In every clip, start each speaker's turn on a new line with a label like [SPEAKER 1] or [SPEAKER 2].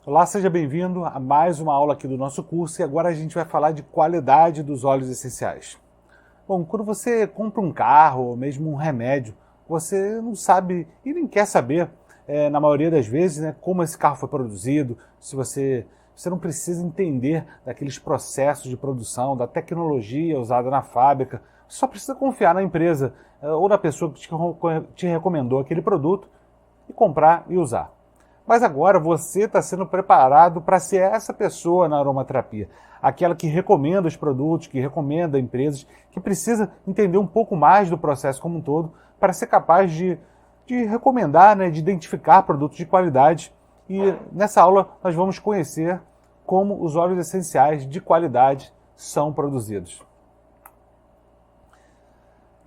[SPEAKER 1] Olá, seja bem-vindo a mais uma aula aqui do nosso curso e agora a gente vai falar de qualidade dos óleos essenciais. Bom, quando você compra um carro ou mesmo um remédio, você não sabe e nem quer saber, na maioria das vezes, né, como esse carro foi produzido, se você não precisa entender daqueles processos de produção, da tecnologia usada na fábrica, você só precisa confiar na empresa ou na pessoa que te recomendou aquele produto e comprar e usar. Mas agora você está sendo preparado para ser essa pessoa na aromaterapia, aquela que recomenda os produtos, que recomenda empresas, que precisa entender um pouco mais do processo como um todo para ser capaz de recomendar, né, de identificar produtos de qualidade. E nessa aula nós vamos conhecer como os óleos essenciais de qualidade são produzidos.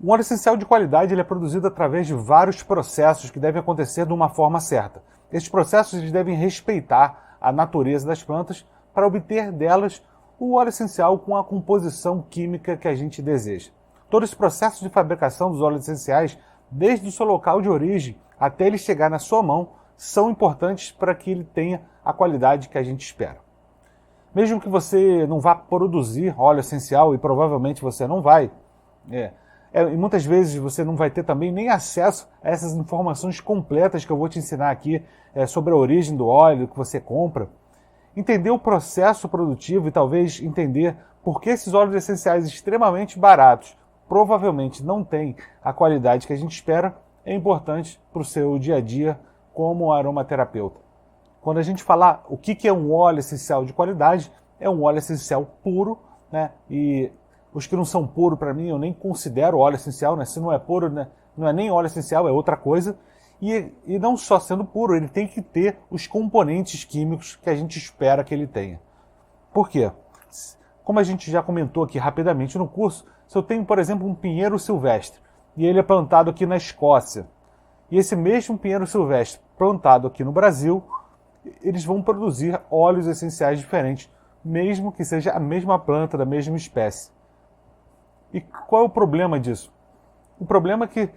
[SPEAKER 1] Um óleo essencial de qualidade ele é produzido através de vários processos que devem acontecer de uma forma certa. Estes processos eles devem respeitar a natureza das plantas para obter delas o óleo essencial com a composição química que a gente deseja. Todo esse processo de fabricação dos óleos essenciais, desde o seu local de origem até ele chegar na sua mão, são importantes para que ele tenha a qualidade que a gente espera. Mesmo que você não vá produzir óleo essencial, e provavelmente você não vai, e muitas vezes você não vai ter também nem acesso a essas informações completas que eu vou te ensinar aqui sobre a origem do óleo que você compra. Entender o processo produtivo e talvez entender por que esses óleos essenciais extremamente baratos provavelmente não têm a qualidade que a gente espera é importante para o seu dia a dia como aromaterapeuta. Quando a gente falar o que é um óleo essencial de qualidade, é um óleo essencial puro, né? E os que não são puros, para mim, eu nem considero óleo essencial, né? Se não é puro, né? Não é nem óleo essencial, é outra coisa. E não só sendo puro, ele tem que ter os componentes químicos que a gente espera que ele tenha. Por quê? Como a gente já comentou aqui rapidamente no curso, se eu tenho, por exemplo, um pinheiro silvestre, e ele é plantado aqui na Escócia, e esse mesmo pinheiro silvestre plantado aqui no Brasil, eles vão produzir óleos essenciais diferentes, mesmo que seja a mesma planta, da mesma espécie. E qual é o problema disso? O problema é que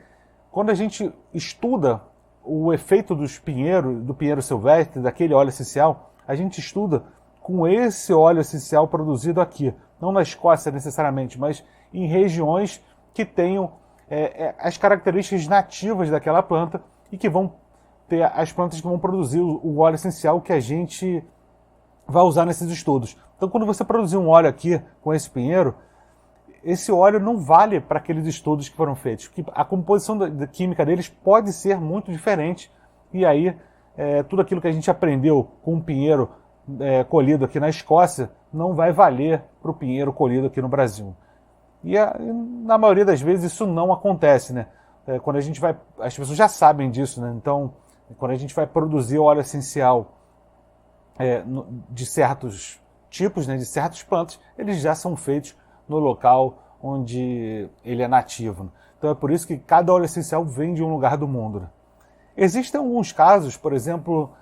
[SPEAKER 1] quando a gente estuda o efeito do pinheiro silvestre, daquele óleo essencial, a gente estuda com esse óleo essencial produzido aqui, não na Escócia necessariamente, mas em regiões que tenham as características nativas daquela planta e que vão ter as plantas que vão produzir o óleo essencial que a gente vai usar nesses estudos. Então, quando você produzir um óleo aqui com esse pinheiro, esse óleo não vale para aqueles estudos que foram feitos. A composição da química deles pode ser muito diferente e aí tudo aquilo que a gente aprendeu com um pinheiro colhido aqui na Escócia não vai valer para o pinheiro colhido aqui no Brasil. E na maioria das vezes isso não acontece, né? Quando a gente vai, as pessoas já sabem disso, né? Então, quando a gente vai produzir óleo essencial de certos tipos, né, de certas plantas, eles já são feitos no local onde ele é nativo. Então é por isso que cada óleo essencial vem de um lugar do mundo, né? Existem alguns casos, por exemplo,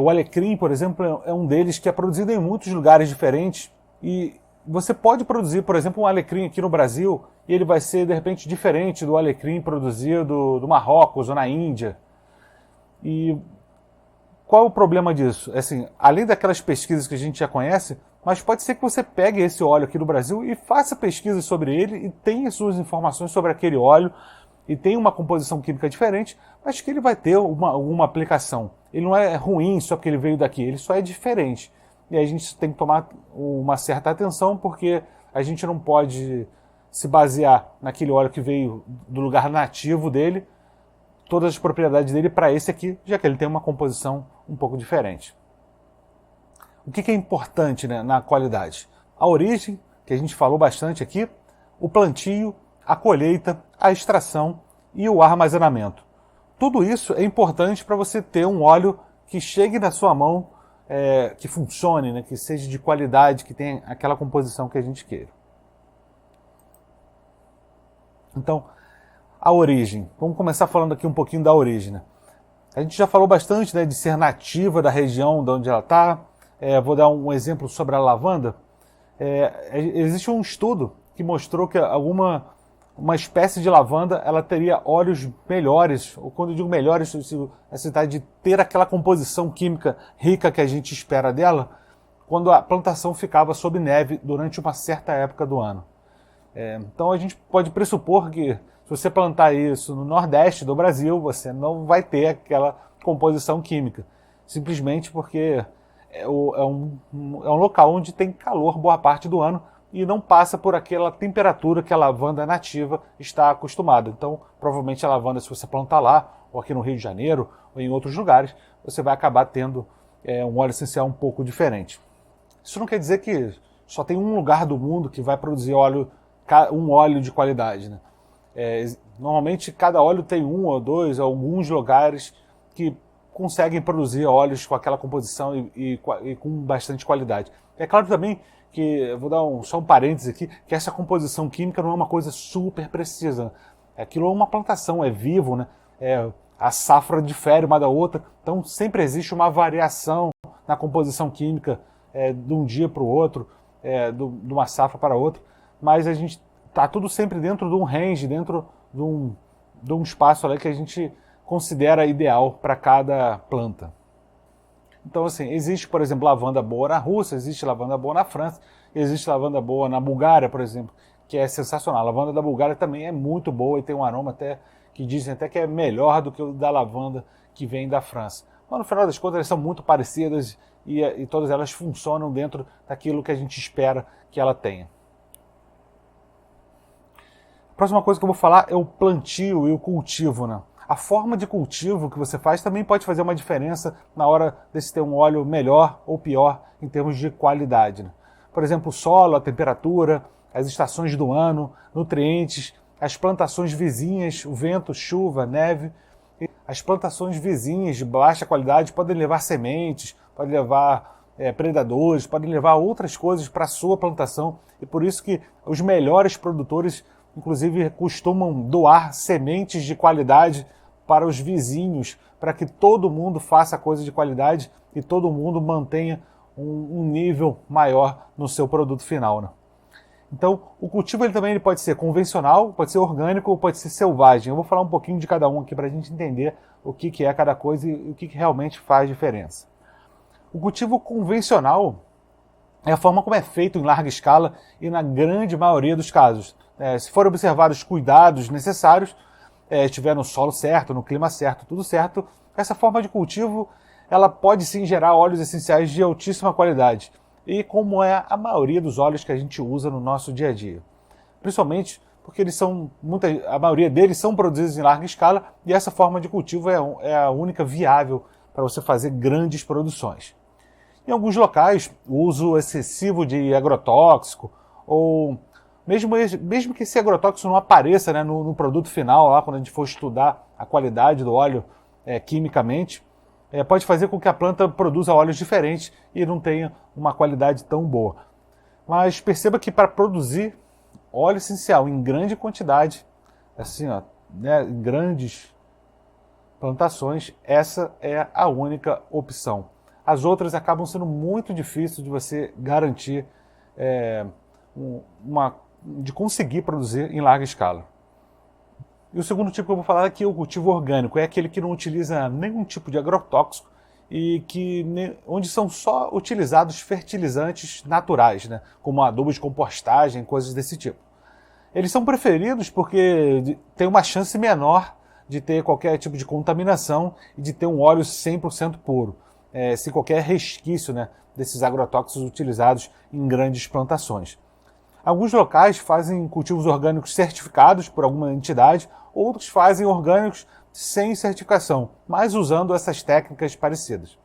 [SPEAKER 1] o alecrim, por exemplo, é um deles que é produzido em muitos lugares diferentes e você pode produzir, por exemplo, um alecrim aqui no Brasil e ele vai ser, de repente, diferente do alecrim produzido do Marrocos ou na Índia. E qual é o problema disso? Assim, além daquelas pesquisas que a gente já conhece, mas pode ser que você pegue esse óleo aqui do Brasil e faça pesquisas sobre ele e tenha suas informações sobre aquele óleo e tenha uma composição química diferente, mas que ele vai ter alguma aplicação. Ele não é ruim só porque ele veio daqui, ele só é diferente. E aí a gente tem que tomar uma certa atenção porque a gente não pode se basear naquele óleo que veio do lugar nativo dele, todas as propriedades dele para esse aqui, já que ele tem uma composição um pouco diferente. O que é importante, né, na qualidade? A origem, que a gente falou bastante aqui, o plantio, a colheita, a extração e o armazenamento. Tudo isso é importante para você ter um óleo que chegue na sua mão, que funcione, né, que seja de qualidade, que tenha aquela composição que a gente queira. Então, a origem. Vamos começar falando aqui um pouquinho da origem, né? A gente já falou bastante, né, de ser nativa da região de onde ela está. Vou dar um exemplo sobre a lavanda. Existe um estudo que mostrou que uma espécie de lavanda ela teria óleos melhores, ou quando eu digo melhores, a cidade de ter aquela composição química rica que a gente espera dela, quando a plantação ficava sob neve durante uma certa época do ano. Então a gente pode pressupor que se você plantar isso no nordeste do Brasil, você não vai ter aquela composição química, simplesmente porque é um local onde tem calor boa parte do ano e não passa por aquela temperatura que a lavanda nativa está acostumada. Então, provavelmente a lavanda, se você plantar lá, ou aqui no Rio de Janeiro, ou em outros lugares, você vai acabar tendo um óleo essencial um pouco diferente. Isso não quer dizer que só tem um lugar do mundo que vai produzir um óleo de qualidade, né? Normalmente cada óleo tem um ou dois, alguns lugares que conseguem produzir óleos com aquela composição e com bastante qualidade. É claro também que, eu vou dar só um parênteses aqui, que essa composição química não é uma coisa super precisa. Aquilo é uma plantação, é vivo, né? A safra difere uma da outra, então sempre existe uma variação na composição química de um dia para o outro, de uma safra para outra, mas a gente está tudo sempre dentro de um range, dentro de um espaço ali que a gente considera ideal para cada planta. Então, assim, existe, por exemplo, lavanda boa na Rússia, existe lavanda boa na França, existe lavanda boa na Bulgária, por exemplo, que é sensacional. A lavanda da Bulgária também é muito boa e tem um aroma até que dizem até que é melhor do que o da lavanda que vem da França. Mas no final das contas elas são muito parecidas e todas elas funcionam dentro daquilo que a gente espera que ela tenha. A próxima coisa que eu vou falar é o plantio e o cultivo, né? A forma de cultivo que você faz também pode fazer uma diferença na hora de se ter um óleo melhor ou pior em termos de qualidade, né? Por exemplo, o solo, a temperatura, as estações do ano, nutrientes, as plantações vizinhas, o vento, chuva, neve. As plantações vizinhas de baixa qualidade podem levar sementes, podem levar predadores, podem levar outras coisas para a sua plantação. E por isso que os melhores produtores, inclusive, costumam doar sementes de qualidade para os vizinhos, para que todo mundo faça coisa de qualidade e todo mundo mantenha um nível maior no seu produto final, né? Então, o cultivo ele pode ser convencional, pode ser orgânico ou pode ser selvagem. Eu vou falar um pouquinho de cada um aqui para a gente entender o que é cada coisa e o que realmente faz diferença. O cultivo convencional é a forma como é feito em larga escala e na grande maioria dos casos. Se forem observados os cuidados necessários, estiver no solo certo, no clima certo, tudo certo, essa forma de cultivo ela pode sim gerar óleos essenciais de altíssima qualidade, e como é a maioria dos óleos que a gente usa no nosso dia a dia. Principalmente porque a maioria deles são produzidos em larga escala e essa forma de cultivo é a única viável para você fazer grandes produções. Em alguns locais, o uso excessivo de agrotóxico, ou mesmo que esse agrotóxico não apareça, né, no produto final, lá quando a gente for estudar a qualidade do óleo quimicamente, pode fazer com que a planta produza óleos diferentes e não tenha uma qualidade tão boa. Mas perceba que para produzir óleo essencial em grande quantidade, assim, em grandes plantações, essa é a única opção. As outras acabam sendo muito difíceis de você garantir de conseguir produzir em larga escala. E o segundo tipo que eu vou falar aqui é o cultivo orgânico, é aquele que não utiliza nenhum tipo de agrotóxico e onde são só utilizados fertilizantes naturais, né, como adubo de compostagem, coisas desse tipo. Eles são preferidos porque tem uma chance menor de ter qualquer tipo de contaminação e de ter um óleo 100% puro, sem qualquer resquício, né, desses agrotóxicos utilizados em grandes plantações. Alguns locais fazem cultivos orgânicos certificados por alguma entidade, outros fazem orgânicos sem certificação, mas usando essas técnicas parecidas.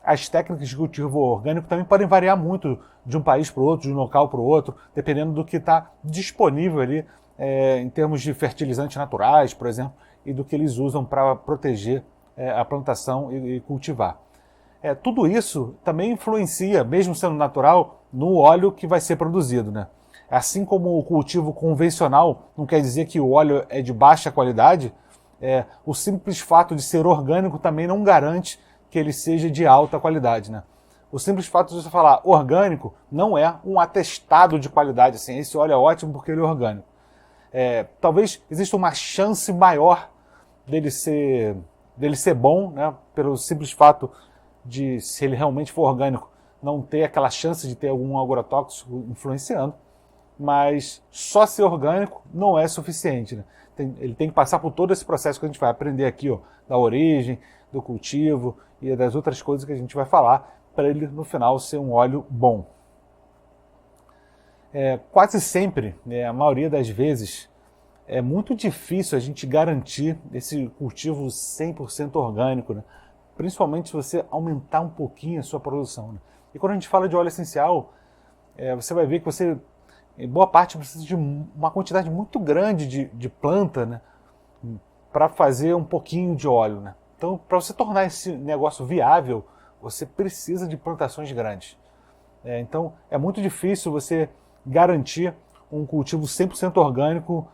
[SPEAKER 1] As técnicas de cultivo orgânico também podem variar muito de um país para o outro, de um local para o outro, dependendo do que está disponível ali em termos de fertilizantes naturais, por exemplo, e do que eles usam para proteger a plantação e cultivar. Tudo isso também influencia, mesmo sendo natural, no óleo que vai ser produzido, né? Assim como o cultivo convencional não quer dizer que o óleo é de baixa qualidade, o simples fato de ser orgânico também não garante que ele seja de alta qualidade, né? O simples fato de você falar orgânico não é um atestado de qualidade, assim, esse óleo é ótimo porque ele é orgânico. Talvez exista uma chance maior dele ser bom, né, pelo simples fato de, se ele realmente for orgânico, não ter aquela chance de ter algum agrotóxico influenciando, mas só ser orgânico não é suficiente, né? Ele tem que passar por todo esse processo que a gente vai aprender aqui, ó, da origem, do cultivo e das outras coisas que a gente vai falar, para ele no final ser um óleo bom. Quase sempre, né, a maioria das vezes, é muito difícil a gente garantir esse cultivo 100% orgânico, né? Principalmente se você aumentar um pouquinho a sua produção, né? E quando a gente fala de óleo essencial, você vai ver que você, em boa parte, precisa de uma quantidade muito grande de planta, né, para fazer um pouquinho de óleo, né? Então, para você tornar esse negócio viável, você precisa de plantações grandes. Então, é muito difícil você garantir um cultivo 100% orgânico,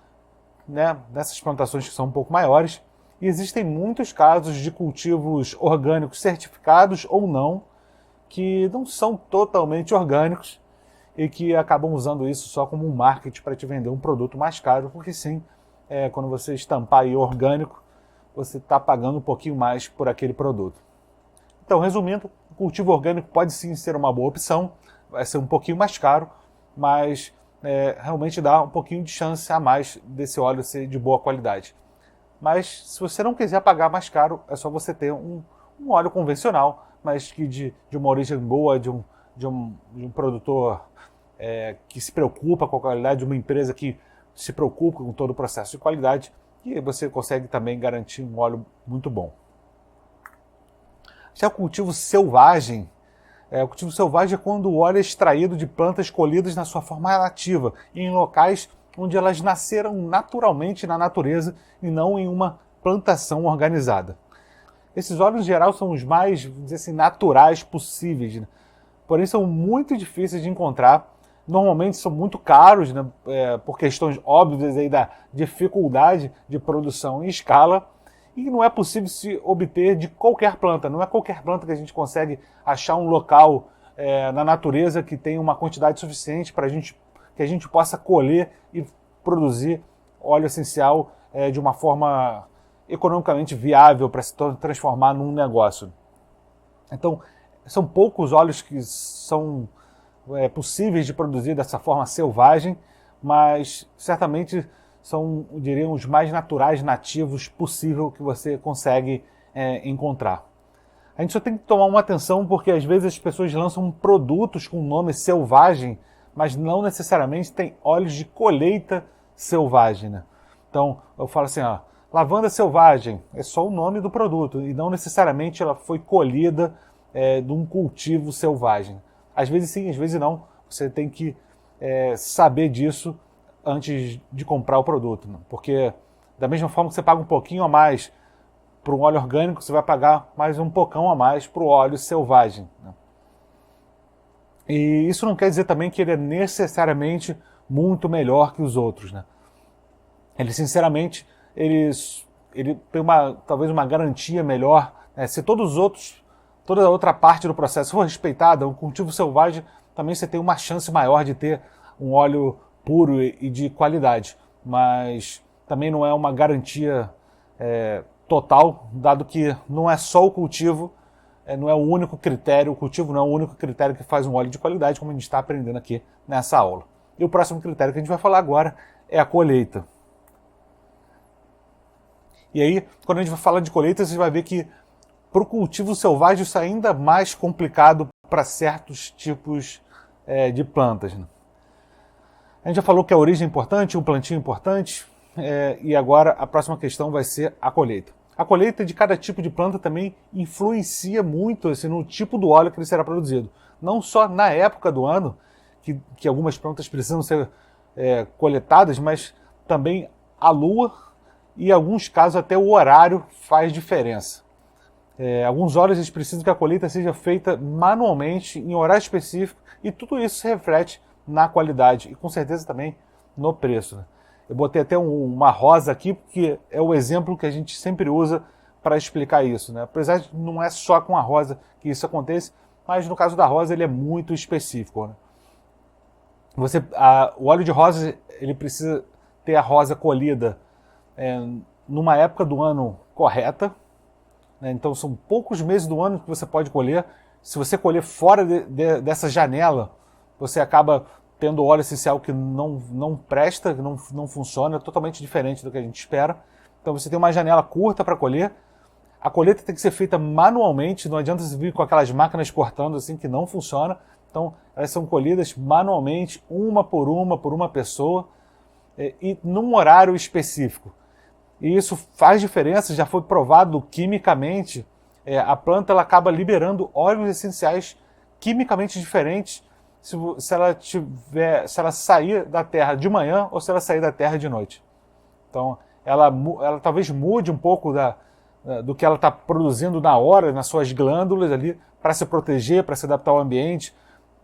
[SPEAKER 1] né, nessas plantações que são um pouco maiores. E existem muitos casos de cultivos orgânicos certificados ou não, que não são totalmente orgânicos e que acabam usando isso só como um marketing para te vender um produto mais caro, porque sim, quando você estampar aí orgânico, você está pagando um pouquinho mais por aquele produto. Então, resumindo, o cultivo orgânico pode sim ser uma boa opção, vai ser um pouquinho mais caro, mas realmente dá um pouquinho de chance a mais desse óleo ser de boa qualidade. Mas se você não quiser pagar mais caro, é só você ter um óleo convencional, mas que de uma origem boa, de um produtor que se preocupa com a qualidade, de uma empresa que se preocupa com todo o processo de qualidade, e você consegue também garantir um óleo muito bom. Já o cultivo selvagem, o cultivo selvagem é quando o óleo é extraído de plantas colhidas na sua forma nativa, em locais onde elas nasceram naturalmente na natureza e não em uma plantação organizada. Esses óleos, em geral, são os mais, vamos dizer assim, naturais possíveis, né? Porém, são muito difíceis de encontrar. Normalmente são muito caros, né, por questões óbvias aí da dificuldade de produção em escala, e não é possível se obter de qualquer planta. Não é qualquer planta que a gente consegue achar um local na natureza que tenha uma quantidade suficiente para que a gente possa colher e produzir óleo essencial de uma forma economicamente viável para se transformar num negócio. Então, são poucos óleos que são possíveis de produzir dessa forma selvagem, mas certamente são, diriam, os mais naturais, nativos possível que você consegue encontrar. A gente só tem que tomar uma atenção porque às vezes as pessoas lançam produtos com o nome selvagem, mas não necessariamente tem óleos de colheita selvagem, né? Então, eu falo assim, ó, lavanda selvagem é só o nome do produto e não necessariamente ela foi colhida de um cultivo selvagem. Às vezes sim, às vezes não. Você tem que saber disso antes de comprar o produto, né? Porque da mesma forma que você paga um pouquinho a mais para um óleo orgânico, você vai pagar mais um pocão a mais para o óleo selvagem, né? E isso não quer dizer também que ele é necessariamente muito melhor que os outros, né? Ele, sinceramente, ele tem talvez uma garantia melhor, né? Se toda a outra parte do processo for respeitada, o cultivo selvagem também você tem uma chance maior de ter um óleo puro e de qualidade, mas também não é uma garantia total, dado que não é só o cultivo, não é o único critério, o cultivo não é o único critério que faz um óleo de qualidade, como a gente está aprendendo aqui nessa aula. E o próximo critério que a gente vai falar agora é a colheita. E aí, quando a gente vai falar de colheita, você vai ver que para o cultivo selvagem isso é ainda mais complicado para certos tipos de plantas, né? A gente já falou que a origem é importante, o plantio é importante, e agora a próxima questão vai ser a colheita. A colheita de cada tipo de planta também influencia muito assim, no tipo do óleo que ele será produzido. Não só na época do ano, que algumas plantas precisam ser coletadas, mas também a lua e, em alguns casos, até o horário faz diferença. Alguns óleos eles precisam que a colheita seja feita manualmente, em horário específico, e tudo isso se reflete na qualidade e com certeza também no preço, né? Eu botei até uma rosa aqui, porque é o exemplo que a gente sempre usa para explicar isso, né? Apesar de não é só com a rosa que isso acontece, mas no caso da rosa ele é muito específico, né? O óleo de rosa ele precisa ter a rosa colhida numa época do ano correta, né? Então são poucos meses do ano que você pode colher. Se você colher fora dessa janela, você acaba tendo óleo essencial que não presta, que não funciona, é totalmente diferente do que a gente espera. Então você tem uma janela curta para colher. A colheita tem que ser feita manualmente, não adianta você vir com aquelas máquinas cortando assim que não funciona. Então elas são colhidas manualmente, uma por uma pessoa, e num horário específico. E isso faz diferença, já foi provado quimicamente. A planta ela acaba liberando óleos essenciais quimicamente diferentes se ela sair da terra de manhã ou se ela sair da terra de noite. Então ela talvez mude um pouco do que ela está produzindo na hora, nas suas glândulas ali, para se proteger, para se adaptar ao ambiente,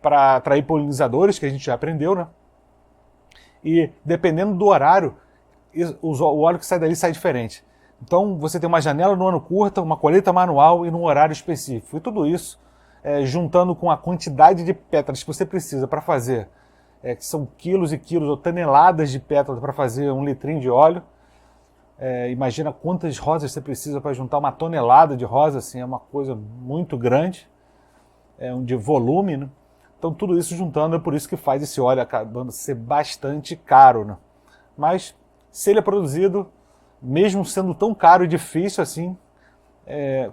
[SPEAKER 1] para atrair polinizadores, que a gente já aprendeu, né? E dependendo do horário, o óleo que sai dali sai diferente. Então você tem uma janela no ano curta, uma colheita manual e num horário específico. E tudo isso juntando com a quantidade de pétalas que você precisa para fazer, que são quilos e quilos ou toneladas de pétalas para fazer 1 litrinho de óleo. Imagina quantas rosas você precisa para juntar uma tonelada de rosas, assim, é uma coisa muito grande, de volume, né? Então tudo isso juntando é por isso que faz esse óleo acabando ser bastante caro, né? Mas se ele é produzido, mesmo sendo tão caro e difícil assim,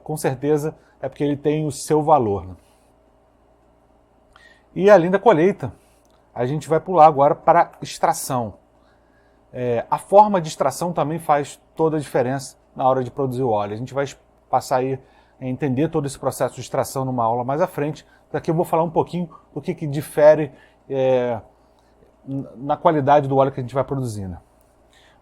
[SPEAKER 1] com certeza é porque ele tem o seu valor, né? E além da colheita, a gente vai pular agora para a extração. A forma de extração também faz toda a diferença na hora de produzir o óleo. A gente vai passar aí a entender todo esse processo de extração numa aula mais à frente. Daqui eu vou falar um pouquinho do que difere na qualidade do óleo que a gente vai produzindo.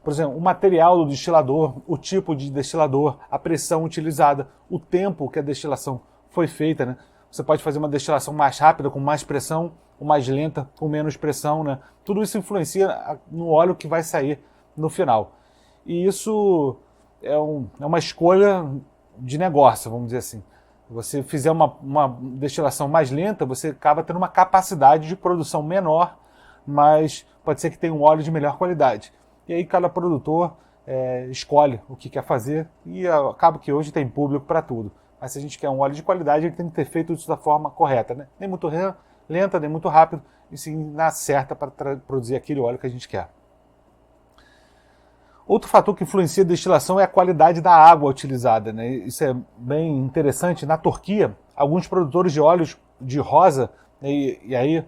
[SPEAKER 1] Por exemplo, o material do destilador, o tipo de destilador, a pressão utilizada, o tempo que a destilação foi feita, né? Você pode fazer uma destilação mais rápida, com mais pressão, ou mais lenta, com menos pressão, né? Tudo isso influencia no óleo que vai sair no final. E isso é uma escolha de negócio, vamos dizer assim. Se você fizer uma destilação mais lenta, você acaba tendo uma capacidade de produção menor, mas pode ser que tenha um óleo de melhor qualidade. E aí cada produtor escolhe o que quer fazer e acaba que hoje tem público para tudo. Mas se a gente quer um óleo de qualidade, ele tem que ter feito isso da forma correta, né? Nem muito lenta, nem muito rápido, e sim na certa para produzir aquele óleo que a gente quer. Outro fator que influencia a destilação é a qualidade da água utilizada, né? Isso é bem interessante. Na Turquia, alguns produtores de óleos de rosa, e aí,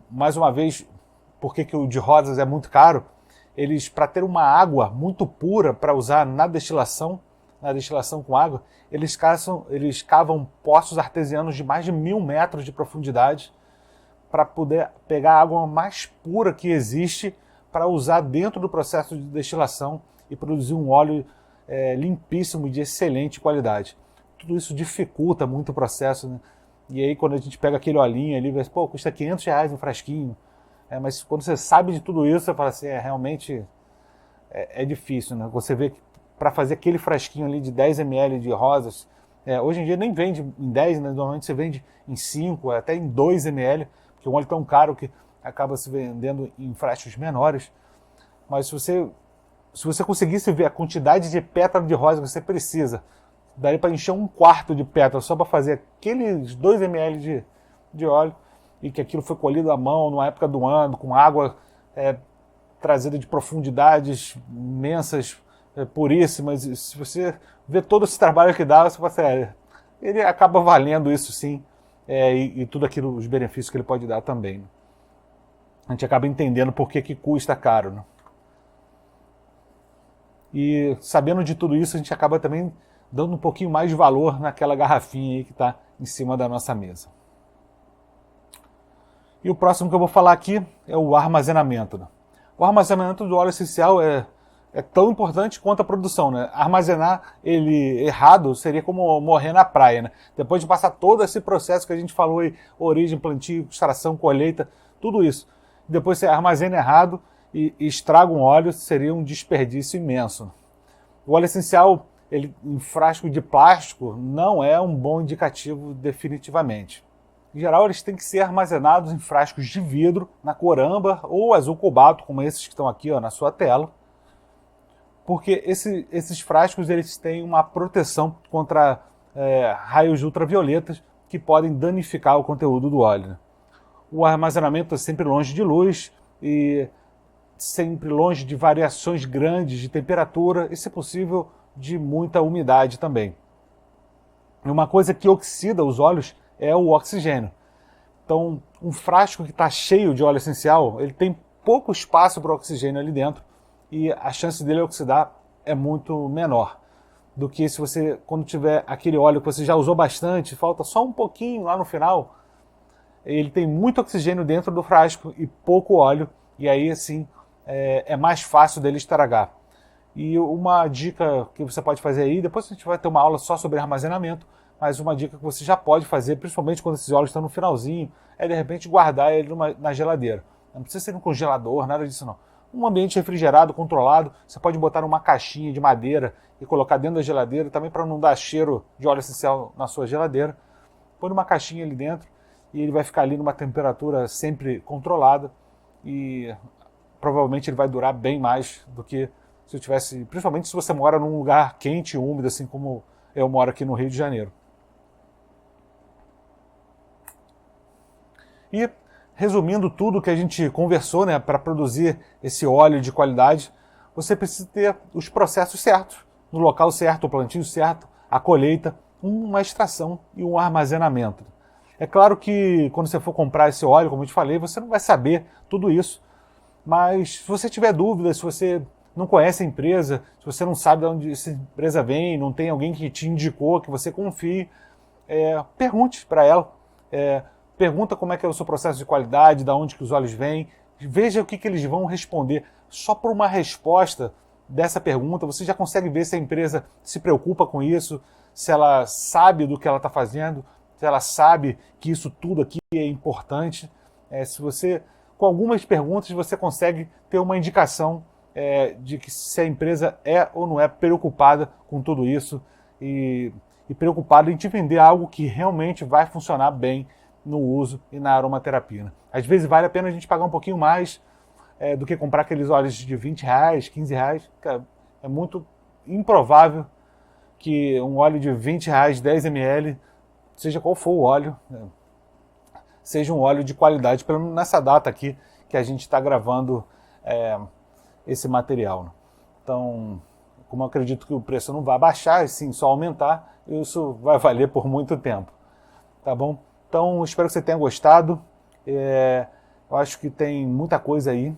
[SPEAKER 1] mais uma vez, por que o de rosas é muito caro? Eles, para ter uma água muito pura para usar na destilação com água, eles cavam poços artesianos de mais de 1.000 metros de profundidade para poder pegar a água mais pura que existe para usar dentro do processo de destilação e produzir um óleo limpíssimo e de excelente qualidade. Tudo isso dificulta muito o processo, né? E aí quando a gente pega aquele olhinho ali, pô, custa R$500 um frasquinho. Mas quando você sabe de tudo isso, você fala assim, realmente é difícil, né? Você vê que para fazer aquele frasquinho ali de 10 ml de rosas, hoje em dia nem vende em 10, né? Normalmente você vende em 5, até em 2 ml, porque o óleo é tão caro que acaba se vendendo em frascos menores. Mas se você conseguisse ver a quantidade de pétalas de rosa que você precisa, daria para encher 1/4 de pétala só para fazer aqueles 2 ml de óleo, e que aquilo foi colhido à mão numa época do ano, com água trazida de profundidades imensas, puríssimas. E se você vê todo esse trabalho que dá, você fala, ele acaba valendo isso sim, e tudo aquilo, os benefícios que ele pode dar também, né? A gente acaba entendendo por que custa caro, né? E sabendo de tudo isso, a gente acaba também dando um pouquinho mais de valor naquela garrafinha aí que está em cima da nossa mesa. E o próximo que eu vou falar aqui é o armazenamento, né? O armazenamento do óleo essencial é tão importante quanto a produção, né? Armazenar ele errado seria como morrer na praia, né? Depois de passar todo esse processo que a gente falou aí, origem, plantio, extração, colheita, tudo isso. Depois você armazena errado e estraga um óleo, seria um desperdício imenso. O óleo essencial, ele em frasco de plástico, não é um bom indicativo definitivamente. Em geral, eles têm que ser armazenados em frascos de vidro, na cor âmbar ou azul cobalto, como esses que estão aqui na sua tela, porque esses frascos eles têm uma proteção contra raios ultravioletas que podem danificar o conteúdo do óleo, né? O armazenamento é sempre longe de luz e sempre longe de variações grandes de temperatura e, se possível, de muita umidade também. E uma coisa que oxida os óleos é o oxigênio. Então, um frasco que está cheio de óleo essencial, ele tem pouco espaço para o oxigênio ali dentro e a chance dele oxidar é muito menor do que se você, quando tiver aquele óleo que você já usou bastante, falta só um pouquinho lá no final, ele tem muito oxigênio dentro do frasco e pouco óleo, e aí assim é mais fácil dele estragar. E uma dica que você pode fazer aí, depois a gente vai ter uma aula só sobre armazenamento, mas uma dica que você já pode fazer, principalmente quando esses óleos estão no finalzinho, é de repente guardar ele na geladeira. Não precisa ser um congelador, nada disso não. Um ambiente refrigerado, controlado, você pode botar numa caixinha de madeira e colocar dentro da geladeira, também para não dar cheiro de óleo essencial na sua geladeira. Põe numa caixinha ali dentro e ele vai ficar ali numa temperatura sempre controlada e provavelmente ele vai durar bem mais do que se eu tivesse, principalmente se você mora num lugar quente e úmido, assim como eu moro aqui no Rio de Janeiro. E resumindo tudo que a gente conversou, né, para produzir esse óleo de qualidade, você precisa ter os processos certos, no local certo, o plantio certo, a colheita, uma extração e um armazenamento. É claro que quando você for comprar esse óleo, como eu te falei, você não vai saber tudo isso, mas se você tiver dúvidas, se você não conhece a empresa, se você não sabe de onde essa empresa vem, não tem alguém que te indicou, que você confie, pergunte para ela. Pergunta como é que é o seu processo de qualidade, de onde que os óleos vêm, veja o que eles vão responder. Só por uma resposta dessa pergunta, você já consegue ver se a empresa se preocupa com isso, se ela sabe do que ela está fazendo, se ela sabe que isso tudo aqui é importante. Se você, com algumas perguntas, você consegue ter uma indicação de que se a empresa é ou não é preocupada com tudo isso e preocupada em te vender algo que realmente vai funcionar bem no uso e na aromaterapia, né? Às vezes vale a pena a gente pagar um pouquinho mais do que comprar aqueles óleos de R$20, R$15. É muito improvável que um óleo de R$20, 10 ml, seja qual for o óleo, seja um óleo de qualidade, pelo menos nessa data aqui que a gente está gravando esse material, né? Então, como eu acredito que o preço não vai baixar, e sim só aumentar, isso vai valer por muito tempo. Tá bom? Então, espero que você tenha gostado. Eu acho que tem muita coisa aí.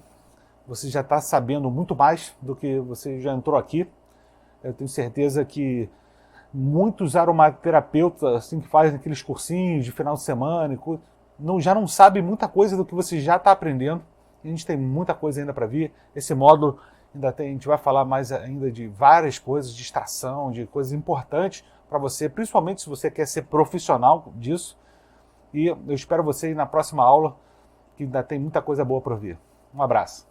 [SPEAKER 1] Você já está sabendo muito mais do que você já entrou aqui. Eu tenho certeza que muitos aromaterapeutas assim, que fazem aqueles cursinhos de final de semana já não sabem muita coisa do que você já está aprendendo. A gente tem muita coisa ainda para vir. Esse módulo ainda tem, a gente vai falar mais ainda de várias coisas, de extração, de coisas importantes para você, principalmente se você quer ser profissional disso. E eu espero você na próxima aula, que ainda tem muita coisa boa para vir. Um abraço.